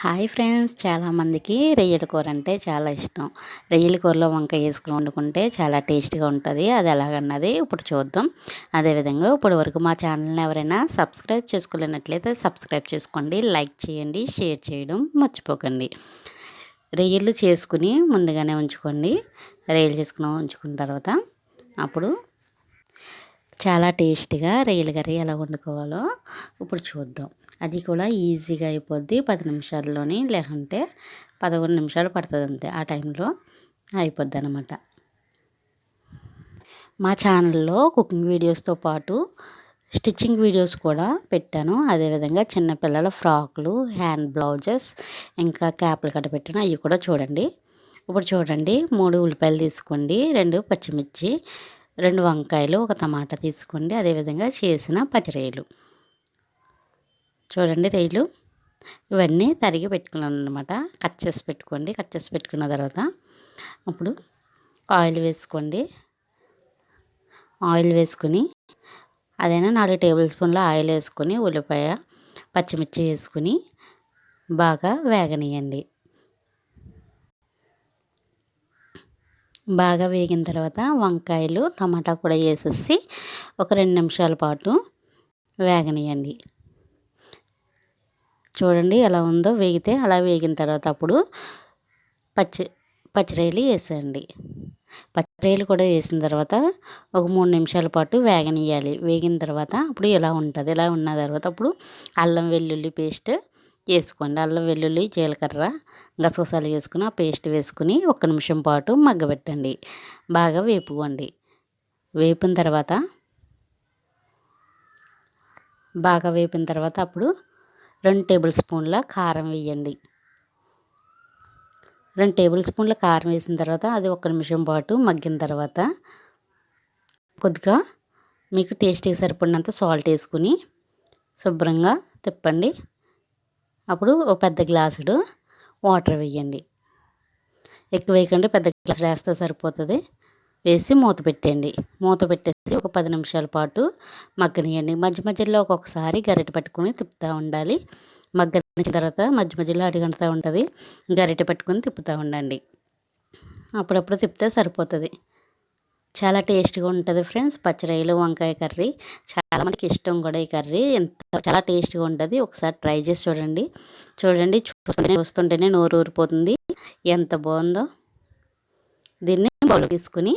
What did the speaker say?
Hi friends, చాలామందికి రొయ్యల కూర అంటే చాలా ఇష్టం. రొయ్యల కూరలో వంకాయ వేసుకుని వండుకుంటే చాలా టేస్ట్గా ఉంటుంది. అది ఎలాగన్నది ఇప్పుడు చూద్దాం. అదేవిధంగా ఇప్పటి వరకు మా ఛానల్ని ఎవరైనా సబ్స్క్రైబ్ చేసుకోలేనట్లయితే సబ్స్క్రైబ్ చేసుకోండి, లైక్ చేయండి, షేర్ చేయడం మర్చిపోకండి. రొయ్యలు చేసుకుని ముందుగానే ఉంచుకోండి. రొయ్యలు చేసుకుని ఉంచుకున్న తర్వాత అప్పుడు చాలా టేస్టీగా రొయ్యల కర్రీ ఎలా వండుకోవాలో ఇప్పుడు చూద్దాం. అది కూడా ఈజీగా అయిపోద్ది 10 నిమిషాల్లోని, లేకుంటే 11 నిమిషాలు పడుతుంది అంతే. ఆ టైంలో అయిపోద్ది అనమాట. మా ఛానల్లో కుకింగ్ వీడియోస్తో పాటు స్టిచ్చింగ్ వీడియోస్ కూడా పెట్టాను. అదేవిధంగా చిన్నపిల్లల ఫ్రాకులు, హ్యాండ్ బ్లౌజెస్, ఇంకా క్యాప్లు కట్ట పెట్టాను. అవి కూడా చూడండి. ఇప్పుడు చూడండి, 3 ఉల్లిపాయలు తీసుకోండి, 2 పచ్చిమిర్చి, 2 వంకాయలు, 1 టమాటా తీసుకోండి. అదేవిధంగా చేసిన పచ్చిరొయ్యలు చూడండి. రొయ్యలు ఇవన్నీ తరిగి పెట్టుకున్నాను అనమాట. కట్ చేసి పెట్టుకోండి. కట్ చేసి పెట్టుకున్న తర్వాత అప్పుడు ఆయిల్ వేసుకోండి. ఆయిల్ వేసుకుని అదైనా 4 టేబుల్ స్పూన్ల ఆయిల్ వేసుకొని ఉల్లిపాయ, పచ్చిమిర్చి వేసుకుని బాగా వేగనీయండి. బాగా వేగిన తర్వాత వంకాయలు, టమాటా కూడా వేసేసి ఒక 2 నిమిషాల పాటు వేగనీయండి. చూడండి ఎలా ఉందో. వేగితే అలా వేగిన తర్వాత అప్పుడు పచ్చిరొయ్యలు వేసేయండి. పచ్చిరొయ్యలు కూడా వేసిన తర్వాత ఒక 3 నిమిషాల పాటు వేగనీయాలి. వేగిన తర్వాత అప్పుడు ఇలా ఉంటుంది. ఇలా ఉన్న తర్వాత అప్పుడు అల్లం వెల్లుల్లి పేస్ట్ వేసుకోండి. అల్లం వెల్లుల్లి, జీలకర్ర, గసగసాలు వేసుకుని ఆ పేస్ట్ వేసుకుని 1 నిమిషం పాటు మగ్గబెట్టండి. బాగా వేపుకోండి. వేపిన తర్వాత అప్పుడు 2 టేబుల్ స్పూన్ల కారం వేయండి. 2 టేబుల్ స్పూన్ల కారం వేసిన తర్వాత అది 1 నిమిషం పాటు మగ్గిన తర్వాత కొద్దిగా మీకు టేస్ట్కి సరిపడినంత సాల్ట్ వేసుకుని శుభ్రంగా తిప్పండి. అప్పుడు ఒక పెద్ద గ్లాసుడు వాటర్ వేయండి. ఎక్కువ వేయకండి, పెద్ద గ్లాసులు వేస్తే సరిపోతుంది. వేసి మూత పెట్టండి. మూత పెట్టేసి ఒక 10 నిమిషాల పాటు మగ్గనియండి. మధ్య మధ్యలో ఒక్కొక్కసారి గరిటె పట్టుకుని తిప్పుతూ ఉండాలి. మగ్గనిచ్చిన తర్వాత మధ్య మధ్యలో అడుగంటుతూ ఉంటుంది. గరిటె పట్టుకుని తిప్పుతూ ఉండండి. అప్పుడప్పుడు తిప్పితే సరిపోతుంది. చాలా టేస్ట్గా ఉంటుంది ఫ్రెండ్స్. పచ్చిరొయ్యలు వంకాయ కర్రీ చాలామందికి ఇష్టం కూడా. ఈ కర్రీ చాలా టేస్ట్గా ఉంటుంది. ఒకసారి ట్రై చేసి చూడండి. చూస్తుంటేనే నోరు ఊరిపోతుంది. ఎంత బాగుందో. దీన్ని బౌల్ తీసుకుని